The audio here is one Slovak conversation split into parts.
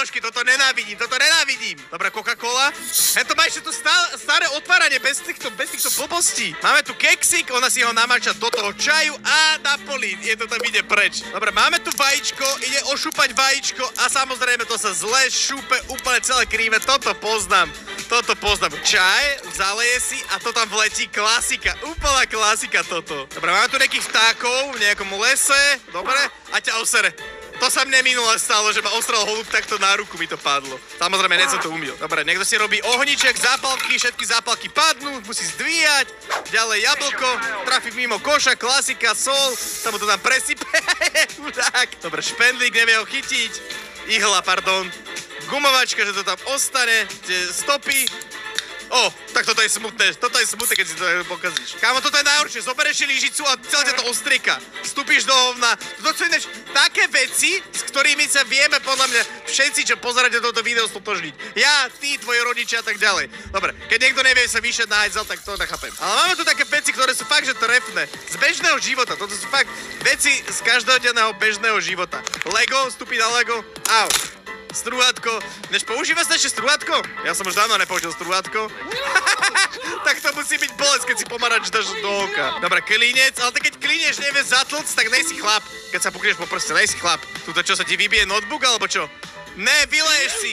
ponožky, toto nenávidím. Dobre, Coca-Cola. Hento má ešte tu staré otváranie bez týchto blbostí. Máme tu keksik, ona si ho namáča do toho čaju a napolí. Je to tam ide preč. Dobre, máme tu vajíčko, ide ošúpať vajíčko a samozrejme to sa zle šúpe úplne celé kríve. Toto poznám. Čaj, zaleje si a to tam vletí. Klasika, úplná klasika toto. Dobre, máme tu nejakých vtákov v nejakom lese. Dobre, a ťa osere. To sa mne minule stalo, že ma ostral holub, takto na ruku mi to padlo. Samozrejme, nie som to umil. Dobre, niekto si robí ohníček, zápalky, všetky zápalky padnú, musí zdvíjať. Ďalej jablko, trafí mimo koša, klasika, sol, sa mu to tam presype. Dobre, špendlík, nevie ho chytiť. Ihla, pardon. Gumovačka, že to tam ostane, tie stopy. Tak toto je smutné, keď si to pokazíš. Kámo, toto je najhoršie, zoberieš si lyžicu a celé to ostrieka. Vstúpiš do hovna. Toto sú ináč také veci, s ktorými sa vieme podľa mňa všetci, čo pozeráte toto video, stotožniť. Ja, ty, tvoji rodičia a tak ďalej. Dobre, keď niekto nevie sa vyšať na hajzel, tak to nechápem. Ale máme tu také veci, ktoré sú fakt, že trefné. Z bežného života, toto sú fakt veci z každodenného bežného života. Lego, vstúpi na Lego, au. Strúhatko. Než používa sa ešte strúhatko? Ja som už dávno nepoužil strúhatko. Tak to musí byť bolesť, keď si pomaranč dáš do oka. Dobre, klinec, ale keď klinieš nevie zatlc, tak nejsi chlap. Keď sa pukneš po prste, nejsi chlap. Tuto čo, sa ti vybije notebook, alebo čo? Ne, vyleješ si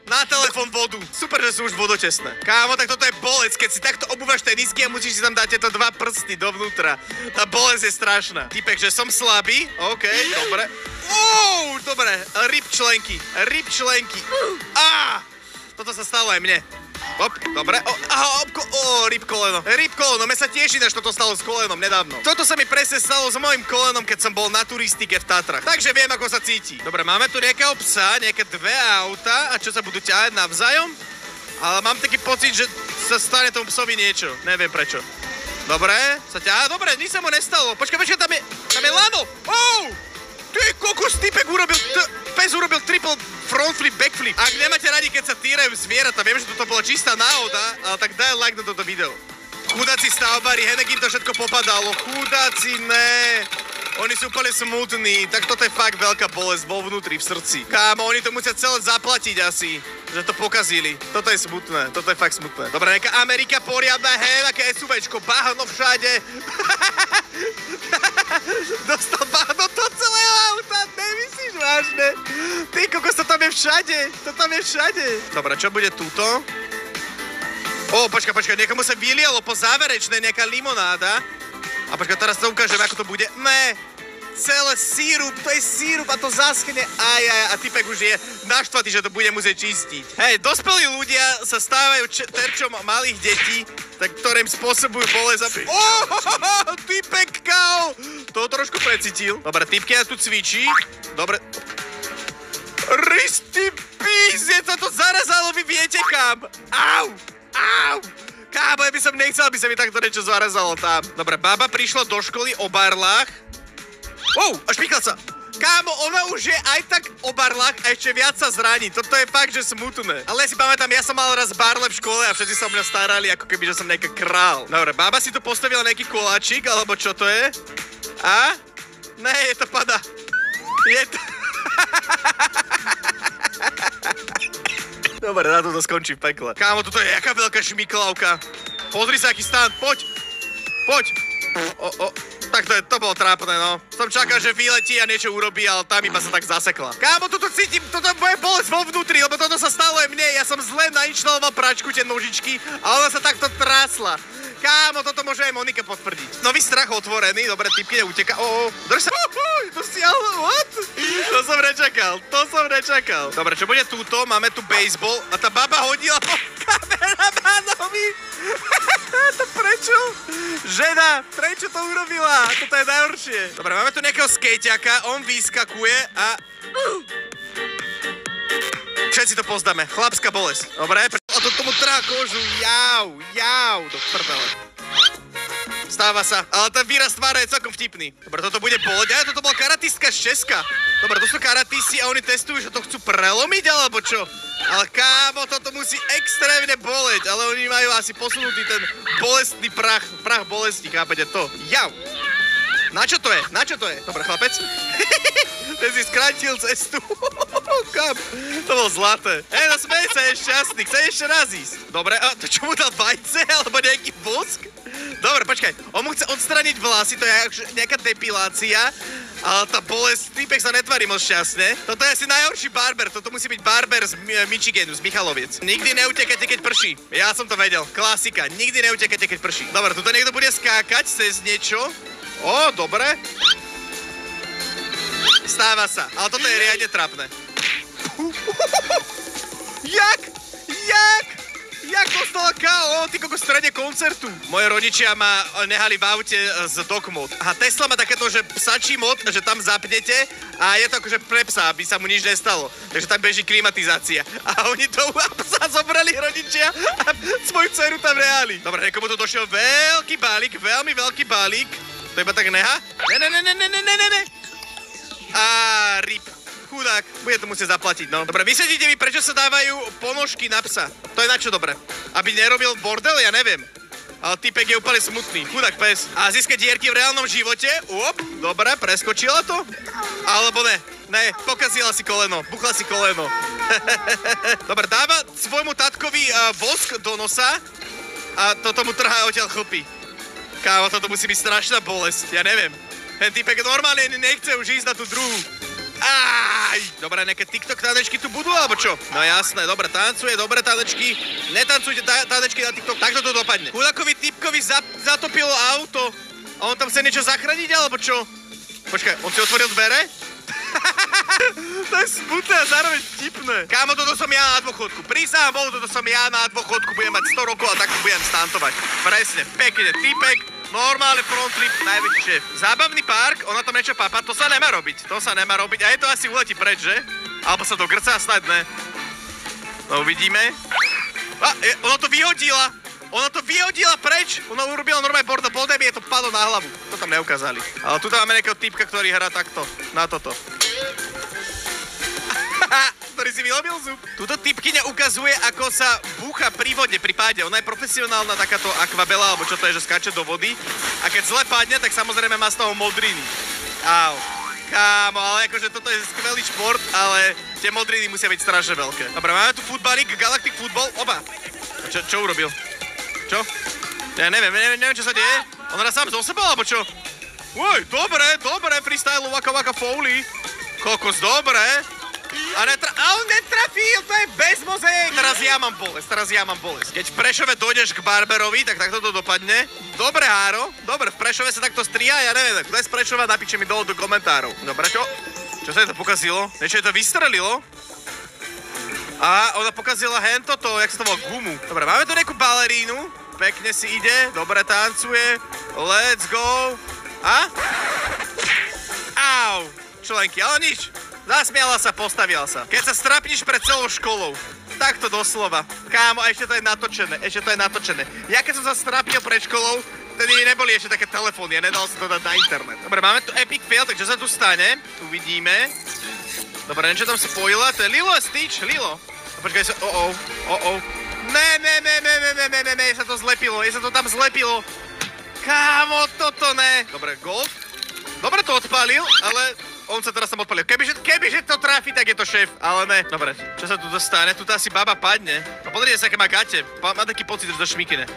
na telefón vodu. Super, že sú už vodotesné. Kámo, tak toto je bolesť, keď si takto obúvaš tenisky a musíš si tam dať tieto dva prsty dovnútra. Tá bolesť je strašná. Typek, že som slabý, okej, dobre. Dobre, rip členky. Toto sa stalo aj mne. Dobre, rip koleno. Mne sa tieši, že toto stalo s kolenom nedávno. Toto sa mi presne stalo s mojim kolenom, keď som bol na turistike v Tatrach. Takže viem, ako sa cíti. Dobre, máme tu nejakého psa, nejaké dve auta a čo sa budú ťahať navzájom? Ale mám taký pocit, že sa stane tomu psovi niečo. Neviem prečo. Dobre, sa ťahá. Dobre, nič sa mu nestalo. Počkaj, tam je lano. Ty kokos, typek pes urobil triple front flip, backflip. Ak nemáte radi, keď sa týrajú zvieratá, viem, že toto bola čistá náhoda, ale tak daj like na toto video. Chudáci stavbári, henek im to všetko popadalo. Chudáci, ne. Oni sú úplne smutní, tak toto je fakt veľká bolesť vo vnútri, v srdci. Kámo, oni to musia celé zaplatiť asi, že to pokazili. Toto je smutné, toto je fakt smutné. Dobre, nejaká Amerika poriadna, nejaké SUVčko, bahno všade. Dostal bahno do celého auta, nemyslíš vážne? Ty kokos, to tam je všade. Dobre, čo bude túto? Počkaj, niekomu sa vylialo po záverečnej nejaká limonáda. A počkaj, teraz to ukážem, ako to bude. Ne, celé sírup, to je sírup a to zaschne. A typek už je naštvatý, že to bude musieť čistiť. Hej, dospelí ľudia sa stávajú terčom malých detí, tak ktorým spôsobujú bolesť. Typek kao! To trošku precítil. Dobre, typke tu cvičí. Dobre. Risty písne, to zarazalo, vy viete kam. Au! Kámo, ja by som nechcel, aby sa mi takto niečo zarazalo tam. Dobre, baba prišla do školy o barlách. A špíkla sa. Kámo, ona už je aj tak o barlách a ešte viac sa zraní. Toto je fakt, že smutné. Ale ja si pamätám, ja som mal raz barle v škole a všetci sa o mňa starali, ako keby, že som nejaký král. Dobre, baba si tu postavila nejaký koláčik, alebo čo to je? Ne, je to pada. Dobre, na to skončí v pekle. Kámo, toto je jaká veľká šmiklavka. Pozri sa, aký stan, poď. Tak to bolo trápne, no. Som čakal, že vyletí a niečo urobí, ale tam iba sa tak zasekla. Kámo, toto cítim, toto bude bolesť vo vnútri, lebo toto sa stalo aj mne. Ja som zle nainštaloval pračku, tie nožičky, a ona sa takto trásla. Kámo, toto môže aj Monika potvrdiť. Nový strach otvorený, dobre, typky neuteká. Drž sa. To siahlo, what? To som nečakal. Dobre, čo bude túto? Máme tu baseball a tá baba hodila po kameramánovi. To prečo? Žena, prečo to urobila? Toto je najhoršie. Dobre, máme tu nejakého skejťaka, on vyskakuje a... Všetci to poznáme, chlapská bolesť. Dobre, a to tomu trhá kožu, jau, do prdele. Stáva sa, ale ten výraz tvára je celkom vtipný. Dobre, toto bude boleť, toto bola karatistka z Česka. Dobre, to sú karatisti a oni testujú, že to chcú prelomiť, alebo čo? Ale kámo, toto musí extrémne boleť, ale oni majú asi posunutý ten bolestný prach bolesti, chápete to? Jau! Na čo to je? Dobre, chlapec. Ten si skrátil cestu. tam. To bolo zlaté. No smej sa, je šťastný, chce ešte raz ísť. Dobre, a to čo mu dal vajce, alebo nejaký vosk? Dobre, počkaj, on mu chce odstraniť vlasy, to je nejaká depilácia, ale tá bolesť, týpek sa netvarí moc šťastne. Toto je asi najhorší barber, toto musí byť barber z Michiganu, z Michaloviec. Nikdy neutekajte, keď prší. Ja som to vedel, klasika, nikdy neutekajte, keď prší. Dobre, tuto niekto bude skákať cez niečo. Dobre. Stáva sa, ale toto je riadne trapné. Jak dostala KO, ty kokos v strede koncertu. Moje rodičia ma nehali v aute z dog mod. A Tesla má takéto, že psačí mod, že tam zapnete a je to akože pre psa, aby sa mu nič nestalo. Takže tam beží klimatizácia. A oni to psa zobrali rodičia a svoju dceru tam nehali. Dobre, niekomu to došiel veľký balík, veľmi veľký balík. To iba tak neha? Ne. A rip. Chudák, bude to musieť zaplatiť, no. Dobre, vysvetlite mi, prečo sa dávajú ponožky na psa. To je na čo dobre? Aby nerobil bordel, ja neviem. Ale typek je úplne smutný, chudák pes. A získať dierky v reálnom živote? Dobre, preskočila to? Alebo ne? Ne, pokazila si koleno, buchla si koleno. Dobre, dáva svojmu tatkovi vosk do nosa a toto mu trhá odtiaľ chlpy. Kámo, toto musí byť strašná bolesť, ja neviem. Ten typek normálne nechce už ísť na tú druhú. Dobre, nejaké TikTok tanečky tu budú, alebo čo? No jasné, dobre, tancuje, dobre tanečky. Netancujte tanečky na TikTok, takto to dopadne. Chudákovi typkovi zatopilo auto. A on tam chce niečo zachrániť, alebo čo? Počkaj, on si otvoril dvere? To je smutné a zároveň vtipné. Kámo, toto som ja na dôchodku. Prísahám Bohu, toto som ja na dôchodku. Budem mať 100 rokov a takto budem stantovať. Presne, pekne, typek. Normálne frontflip, najväčší šéf. Zábavný park, ona tam niečo pápa, to sa nemá robiť. To sa nemá robiť. A je to asi uletí preč, že? Alebo sa to grcá, snad ne. No uvidíme. Ona to vyhodila. Ona to vyhodila preč. Ona urobila normálne bordel, potom je to padlo na hlavu. To tam neukázali. Ale tu máme nejakého typka, ktorý hrá takto. Na toto. Ktorý si vylobil zub. Tuto typkyňa ukazuje, ako sa búcha pri vode, pri páde. Ona je profesionálna takáto akvabela, alebo čo to je, že skáče do vody. A keď zle padne, tak samozrejme má z toho modriny. Au. Kámo, ale akože toto je skvelý šport, ale tie modriny musia byť strašne veľké. Dobre, máme tu futbalík, Galactic Football, oba. Čo urobil? Čo? Ja neviem, čo sa deje. On hrá sám zo sebou, alebo čo? Dobre, freestyle, waka Foley. Kokos, dobre. A on netrafil, to je bezmozek. Teraz ja mám bolesť. Keď v Prešove dojdeš k barberovi, tak takto to dopadne. Dobre, Háro, dobre, v Prešove sa takto striha, ja neviem, kto je z Prešova, napíšte mi dole do komentárov. Dobre, čo? Čo sa to pokazilo? Niečo je to vystrelilo? A ona pokazila hentoto, jak sa to volá, gumu. Dobre, máme tu nejakú balerínu, pekne si ide, dobre tancuje, let's go. A? Au, členky, ale nič. Zasmiala sa, postavila sa. Keď sa strapníš pred celou školou, takto doslova. Kámo, a ešte to je natočené. Ja keď som sa strapnil pred školou, vtedy neboli ešte také telefóny a nedal sa to dať na internet. Dobre, máme tu epic fail, tak čo sa tu stane? Uvidíme. Dobre, niečo tam spojila, to je Lilo a Stitch, Lilo. Počkaj, Ne, sa to tam zlepilo. Kámo, toto ne. Dobre, golf. Dobre to odpálil, ale on sa teraz tam odpálil. Kebyže to trafi, tak je to šéf, ale ne. Dobre, čo sa tu dostane? Tu asi baba padne. No podrite sa, aké má gate. Má taký pocit, že to šmikne.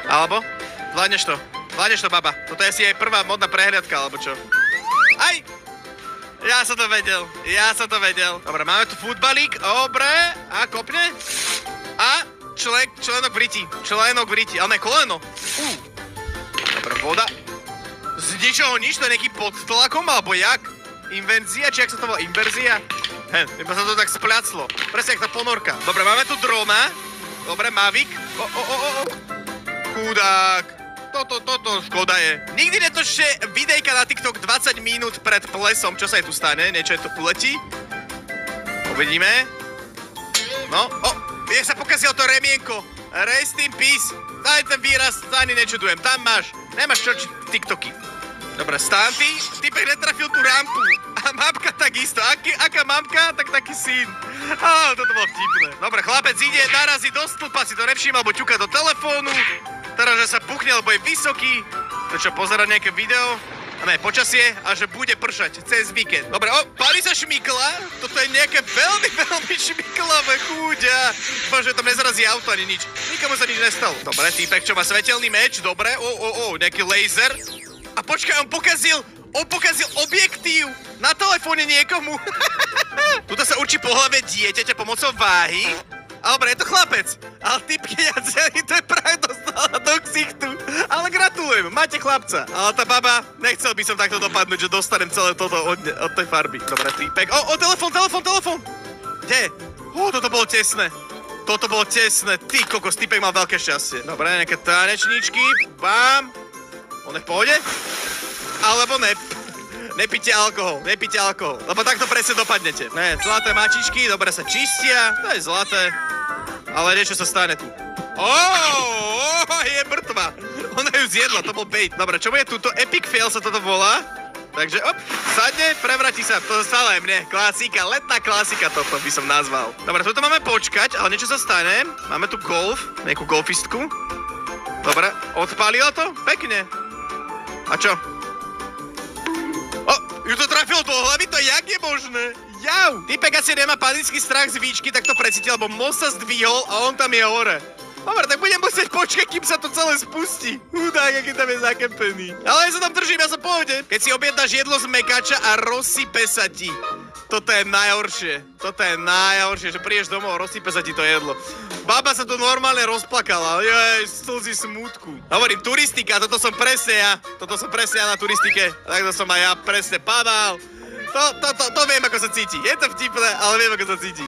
Alebo? Vládneš to, baba. Toto je asi aj prvá modná prehliadka, alebo čo? Aj! Ja som to vedel. Dobre, máme tu futbalík. Dobre. A kopne. A členok v riti. Ale ne, koleno. Dobre, voda. Z ničoho nič, to je nejaký pod tlakom, alebo jak? Inverzia, či jak sa to volá? Inverzia? Iba sa to tak spľaclo. Presne jak tá ponorka. Dobre, máme tu drona. Dobre, Mavic. Chudák. Toto škoda je. Nikdy netočte videjka na TikTok 20 minút pred plesom. Čo sa je tu stane? Niečo je tu uletí. Uvidíme. No, jak sa pokazilo to remienko. Rest in peace. Daj ten výraz, ani nečudujem. Tam nemáš čo TikToky. Dobre, stanty. Typek netrafil tú rampu. A mamka takisto. Aká mamka, tak taký syn. Toto bolo vtipné. Dobre, chlapec ide, narazí do stĺpa, si to nevšíma, alebo ťuka do telefónu. Teraz, že sa puchne, lebo je vysoký. To čo, pozerať nejaké video? Ne, počasie a že bude pršať cez víkend. Dobre, páli sa šmikla. Toto je nejaké veľmi šmiklavé chúďa. Dúfam, že tam nezrazí auto ani nič. Nikomu sa nič nestalo. Dobre, týpek, čo má svetelný meč, dobre. Nejaký laser. A počkaj, on pokazil objektív na telefóne niekomu. Tuto sa učí po hlave dieťaťa pomocou váhy. A dobre, je to chlapec. Ale typkyňa celý to je práve dostala do ksichtu. Ale gratulujem, máte chlapca. Ale tá baba, nechcel by som takto dopadnúť, že dostanem celé toto od tej farby. Dobre, týpek. Telefón. Kde? Toto bolo tesné. Ty kokos, týpek mal veľké šťastie. Dobre, nejaké tanečníčky. Bám. On je v pohode? Alebo ne. Nepíte alkohol, lebo takto presne dopadnete. Ne, zlaté mačičky, dobre sa čistia, to je zlaté. Ale niečo sa stane tu. Je mŕtva. Ona ju zjedla, to bol bait. Dobre, čo bude tuto? Epic fail sa toto volá. Takže, sadne, prevráti sa. To stále mne, klasika, letná klasika toto by som nazval. Dobre, tuto máme počkať, ale niečo sa stane. Máme tu golf, nejakú golfistku. Dobre, odpálila to? Pekne. A čo? Ju to trafilo do hlavy, to jak je možné? Jau! Týpek asi nemá panický strach z výšky, tak to precítil, lebo most sa zdvihol a on tam je hore. Dobre, tak budem musieť počkať, kým sa to celé spustí. Chudák, aký tam je zakempený. Ale ja sa tam držím, ja som v pohode. Keď si objednáš jedlo z mekača a rozsype sa ti. Toto je najhoršie, že prídeš domov a rozsype sa ti to jedlo. Baba sa tu normálne rozplakala, slzy smútku. Hovorím, turistika, toto som presne ja na turistike, takto som aj ja presne padal. To viem, ako sa cíti. Je to vtipné, ale viem, ako sa cíti.